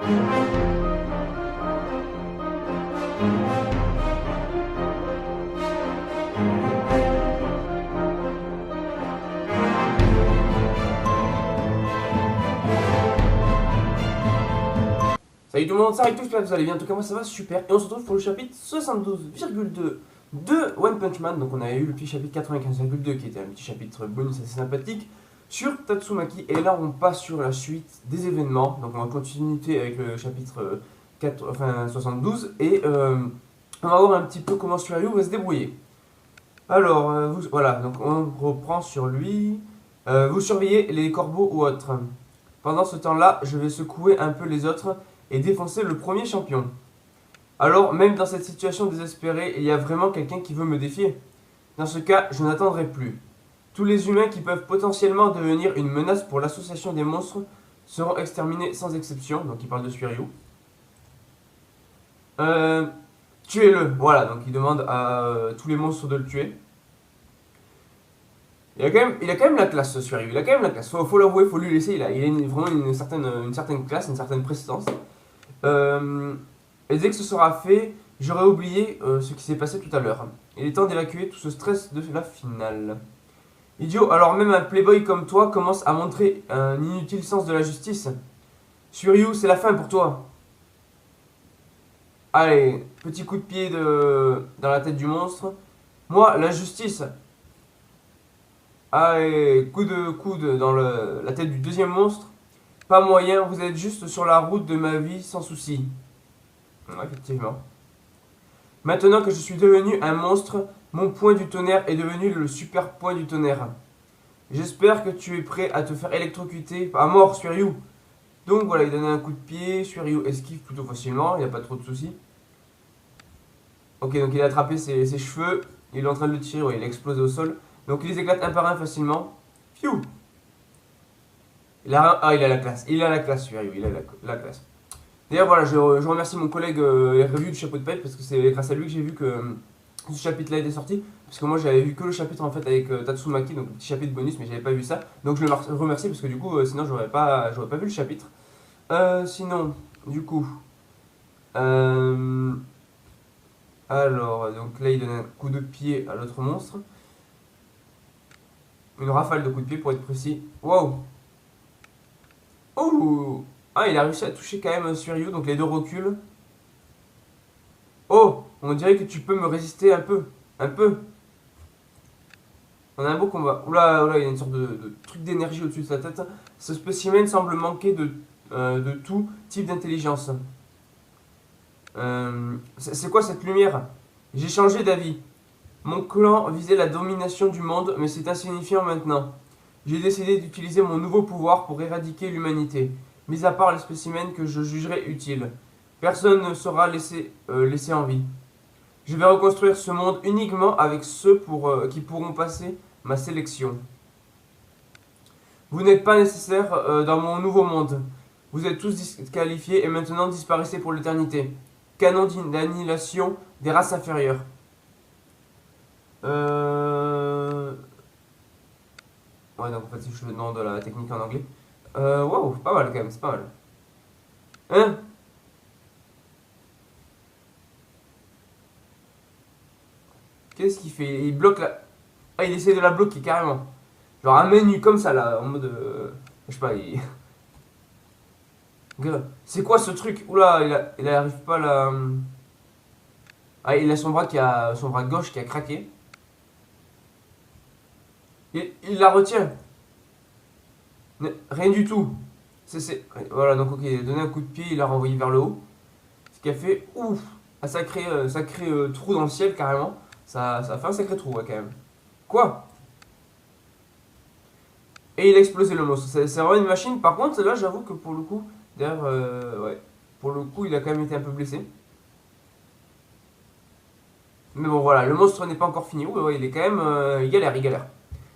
Salut tout le monde, ça arrive tout, j'espère que vous allez bien. En tout cas, moi ça va super. Et on se retrouve pour le chapitre 72,2 de One Punch Man. Donc, on avait eu le petit chapitre 95,2 qui était un petit chapitre bonus assez sympathique sur Tatsumaki. Et là, on passe sur la suite des événements. Donc, on va continuer avec le chapitre 72 et on va voir un petit peu comment Suiryu va se débrouiller. Alors, voilà, donc on reprend sur lui. Vous surveillez les corbeaux ou autres. Pendant ce temps-là, je vais secouer un peu les autres et défoncer le premier champion. Alors, même dans cette situation désespérée, il y a vraiment quelqu'un qui veut me défier. Dans ce cas, je n'attendrai plus. Tous les humains qui peuvent potentiellement devenir une menace pour l'association des monstres seront exterminés sans exception. Donc il parle de Suiryu. Tuez-le. Voilà, donc il demande à tous les monstres de le tuer. Il a quand même la classe, ce Suiryu. Il a quand même la classe. Faut l'avouer, faut lui laisser. Il a vraiment une certaine classe, une certaine prestance. Et dès que ce sera fait, j'aurai oublié ce qui s'est passé tout à l'heure. Il est temps d'évacuer tout ce stress de la finale. Idiot, alors même un playboy comme toi commence à montrer un inutile sens de la justice. Suiryu, c'est la fin pour toi. Allez, petit coup de pied dans la tête du monstre. Moi, la justice. Allez, coup de coude dans la tête du deuxième monstre. Pas moyen, vous êtes juste sur la route de ma vie sans souci. Effectivement. Maintenant que je suis devenu un monstre, mon point du tonnerre est devenu le super point du tonnerre. J'espère que tu es prêt à te faire électrocuter à mort, Suiryu. Donc voilà, il donne un coup de pied, Suiryu esquive plutôt facilement, il n'y a pas trop de soucis. Ok, donc il a attrapé ses cheveux, il est en train de le tirer, ouais, il a explosé au sol. Donc il les éclate un par un facilement. Pfiou. Il a la classe, Suiryu, il a la classe. D'ailleurs, voilà, je remercie mon collègue review du chapeau de paille parce que c'est grâce à lui que j'ai vu que ce chapitre-là était sorti. Parce que moi, j'avais vu que le chapitre en fait avec Tatsumaki, donc le petit chapitre bonus, mais j'avais pas vu ça. Donc je le remercie parce que du coup, sinon, j'aurais pas vu le chapitre. Sinon, du coup. euh, alors, donc là, il donne un coup de pied à l'autre monstre. Une rafale de coups de pied pour être précis. Wow! Oh! Ah, il a réussi à toucher quand même Suiryu, donc les deux reculent. Oh, on dirait que tu peux me résister un peu. Un peu. On a un beau combat. Oula, oula, il y a une sorte de truc d'énergie au-dessus de sa tête. Ce spécimen semble manquer de tout type d'intelligence. C'est quoi cette lumière? J'ai changé d'avis. Mon clan visait la domination du monde, mais c'est insignifiant maintenant. J'ai décidé d'utiliser mon nouveau pouvoir pour éradiquer l'humanité, mis à part les spécimens que je jugerais utiles. Personne ne sera laissé en vie. Je vais reconstruire ce monde uniquement avec ceux qui pourront passer ma sélection. Vous n'êtes pas nécessaire dans mon nouveau monde. Vous êtes tous disqualifiés et maintenant disparaissez pour l'éternité. Canon d'annihilation des races inférieures. Ouais, donc en fait, si je demande de la technique en anglais. Wow, pas mal quand même, c'est pas mal. Hein? Qu'est-ce qu'il fait? Il bloque la. Ah, il essaie de la bloquer carrément. Genre un menu comme ça là, en mode. Je sais pas, il. C'est quoi ce truc? Oula, il arrive pas à la. Ah, il a son bras gauche qui a craqué. Il la retient. Rien du tout. Voilà, donc ok, il a donné un coup de pied, il l'a renvoyé vers le haut. Ce qui a fait ouf, un sacré trou dans le ciel carrément. Ça a fait un sacré trou, ouais, quand même. Quoi? Et il a explosé le monstre. C'est vraiment une machine. Par contre, là, j'avoue que pour le coup, d'ailleurs, ouais, pour le coup, il a quand même été un peu blessé. Mais bon, voilà, le monstre n'est pas encore fini. Ouais, ouais, il est quand même. Il galère.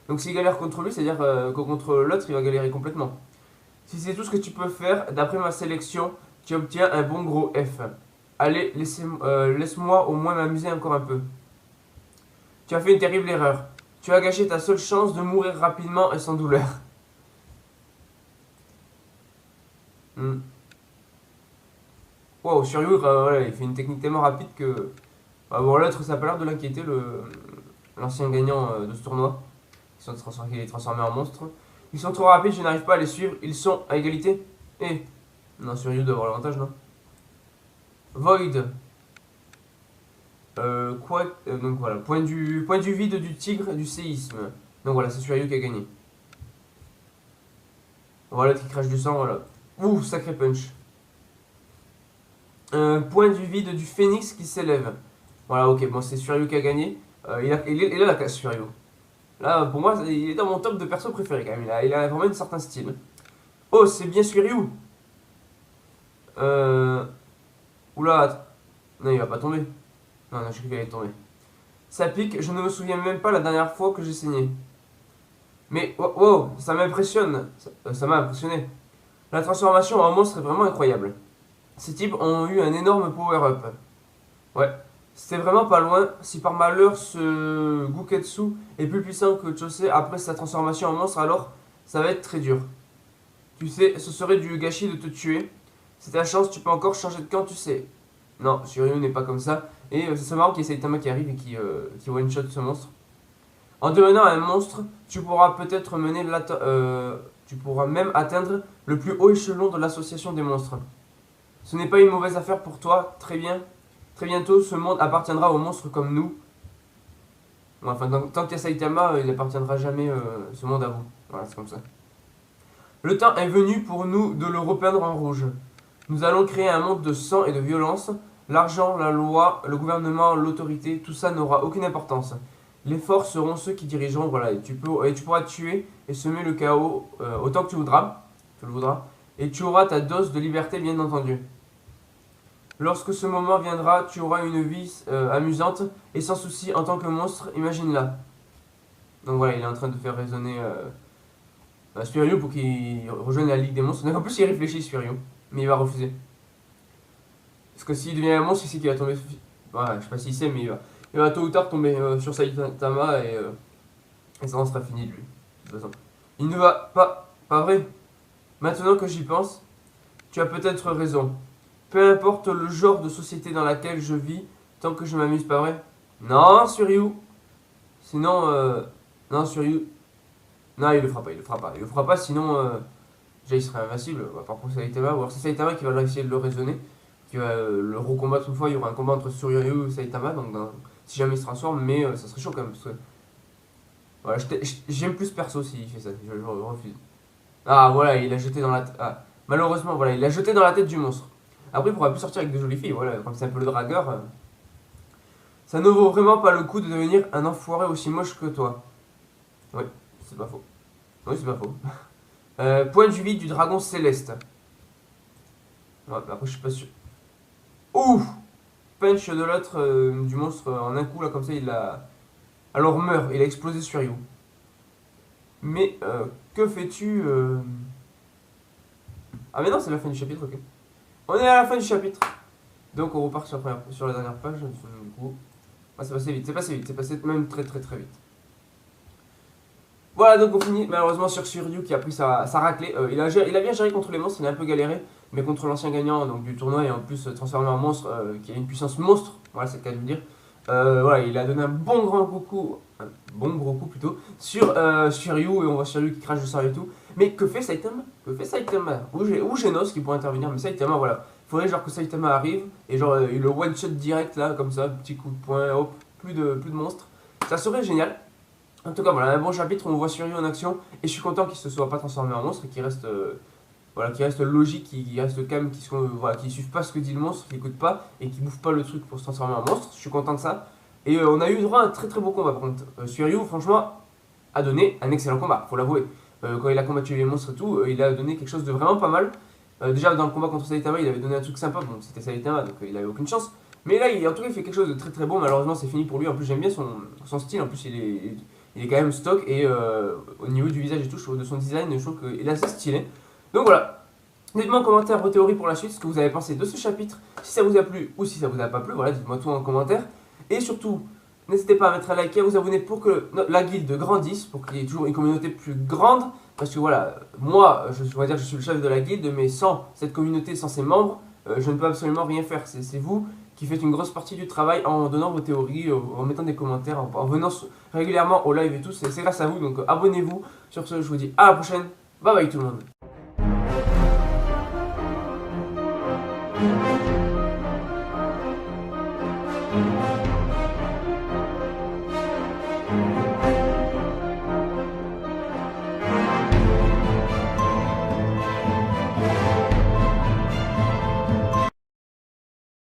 Donc s'il galère contre lui, c'est-à-dire que contre l'autre, il va galérer complètement. Si c'est tout ce que tu peux faire, d'après ma sélection, tu obtiens un bon gros F. Allez, laisse-moi au moins m'amuser encore un peu. Tu as fait une terrible erreur. Tu as gâché ta seule chance de mourir rapidement et sans douleur. Wow, Suryu, voilà, il fait une technique tellement rapide que. Bah, bon, l'autre, ça a pas l'air de l'inquiéter, l'ancien gagnant de ce tournoi. Il est transformé en monstre. Ils sont trop rapides, je n'arrive pas à les suivre. Ils sont à égalité. Eh, non, Suryu doit avoir l'avantage, non? Void. Quoi donc voilà, point du vide du tigre du séisme. Donc voilà, c'est Suryu qui a gagné. Voilà, qui crache du sang, voilà. Ouh, sacré punch. Point du vide du phénix qui s'élève. Voilà, ok, bon, c'est Suryu qui a gagné. Il a la classe, Suryu. Là, pour moi, il est dans mon top de perso préféré quand même. Il a vraiment un certain style. Oh, c'est bien Suryu. Euh... Oula, non, il va pas tomber. Non, non, je crois qu'il allait tomber. Ça pique, je ne me souviens même pas la dernière fois que j'ai saigné. Mais, wow, wow, ça m'impressionne. Ça m'a impressionné. La transformation en monstre est vraiment incroyable. Ces types ont eu un énorme power-up. Ouais, c'était vraiment pas loin. Si par malheur ce Guketsu est plus puissant que Chose après sa transformation en monstre, alors ça va être très dur. Tu sais, ce serait du gâchis de te tuer. C'est ta chance, tu peux encore changer de camp, tu sais. Non, Shiryu n'est pas comme ça. Et c'est marrant qu'il y ait Saitama qui arrive et qui one-shot ce monstre. En devenant un monstre, tu pourras peut-être tu pourras même atteindre le plus haut échelon de l'association des monstres. Ce n'est pas une mauvaise affaire pour toi, très bien. Très bientôt, ce monde appartiendra aux monstres comme nous. Enfin, tant qu'il y a Saitama, il n'appartiendra jamais ce monde à vous. Voilà, c'est comme ça. Le temps est venu pour nous de le repeindre en rouge. Nous allons créer un monde de sang et de violence. L'argent, la loi, le gouvernement, l'autorité, tout ça n'aura aucune importance. Les forts seront ceux qui dirigeront, voilà, et tu pourras tuer et semer le chaos autant que tu le voudras, et tu auras ta dose de liberté bien entendu. Lorsque ce moment viendra, tu auras une vie amusante et sans souci en tant que monstre, imagine-la. Donc voilà, il est en train de faire résonner Suiryu pour qu'il rejoigne la Ligue des monstres. Donc en plus, il réfléchit Suiryu, mais il va refuser. Parce que s'il devient un monstre, il sait qu'il va tomber. Ouais, je sais pas s'il sait, mais il va tôt ou tard tomber sur Saitama et ça en sera fini de lui. De toute façon. Il ne va pas. Pas vrai. Maintenant que j'y pense, tu as peut-être raison. Peu importe le genre de société dans laquelle je vis, tant que je m'amuse, pas vrai? Non, Suryu. Sinon, non, Suryu. Non, il le fera pas, il le fera pas. Il le fera pas, sinon, déjà il serait invincible. Par contre, Saitama, ou alors c'est Saitama qui va essayer de le raisonner, qui va le recombattre une fois. Il y aura un combat entre Suryu et Saitama, donc si jamais il se transforme, mais ça serait chaud quand même. Parce que, voilà, j'aime plus perso s'il fait ça, je refuse. Ah, voilà, il a jeté dans la. Ah, malheureusement, voilà, il a jeté dans la tête du monstre. Après, il pourra plus sortir avec de jolies filles, voilà, comme c'est un peu le dragueur. Ça ne vaut vraiment pas le coup de devenir un enfoiré aussi moche que toi. Oui, c'est pas faux. Oui, c'est pas faux. Point du vide du dragon céleste. Ouais, bah après, je suis pas sûr. Ouh! Punch de l'autre, du monstre, en un coup, là, comme ça, il a. Alors meurt, il a explosé sur You. Mais, que fais-tu Ah, mais non, c'est la fin du chapitre, ok. On est à la fin du chapitre. Donc, on repart sur la dernière page. Du coup. Ah, c'est passé vite, c'est passé même très très très vite. Voilà, donc on finit malheureusement sur Suryu qui a pris sa raclée. Il a bien géré contre les monstres, il a un peu galéré, mais contre l'ancien gagnant donc, du tournoi et en plus transformé en monstre qui a une puissance monstre, voilà, c'est le cas de le dire. Voilà, il a donné un bon gros coup plutôt, sur Suryu et on voit Suryu qui crache du sang et tout. Mais que fait Saitama? Que fait Saitama? Ou Genos qui pourrait intervenir, mais Saitama, voilà. Faudrait genre que Saitama arrive et genre il le one shot direct là, comme ça, petit coup de poing, hop, plus de monstres. Ça serait génial. En tout cas, voilà, un bon chapitre où on voit Suryu en action et je suis content qu'il se soit pas transformé en monstre et qu'il reste, voilà, qu'il reste logique, qu'il reste calme, voilà, qu'il suive pas ce que dit le monstre, qu'il écoute pas et qu'il bouffe pas le truc pour se transformer en monstre. Je suis content de ça. Et on a eu droit à un très très beau combat par contre. Suryu, franchement, a donné un excellent combat, faut l'avouer. Quand il a combattu les monstres et tout, il a donné quelque chose de vraiment pas mal. Déjà dans le combat contre Saitama, il avait donné un truc sympa, bon c'était Saitama donc il avait aucune chance. Mais là, en tout cas, il fait quelque chose de très très bon. Malheureusement, c'est fini pour lui. En plus, j'aime bien son style. En plus, il est quand même stock. Et au niveau du visage et tout, je trouve, de son design, je trouve qu'il est assez stylé. Donc voilà. Dites-moi en commentaire vos théories pour la suite, ce que vous avez pensé de ce chapitre. Si ça vous a plu ou si ça vous a pas plu, voilà, dites-moi tout en commentaire. Et surtout, n'hésitez pas à mettre un like et à vous abonner pour que la guilde grandisse, pour qu'il y ait toujours une communauté plus grande. Parce que voilà, moi, je vais dire que je suis le chef de la guilde, mais sans cette communauté, sans ses membres, je ne peux absolument rien faire. C'est vous qui faites une grosse partie du travail en donnant vos théories, en mettant des commentaires, en venant régulièrement au live et tout. C'est grâce à vous, donc abonnez-vous. Sur ce, je vous dis à la prochaine. Bye bye tout le monde.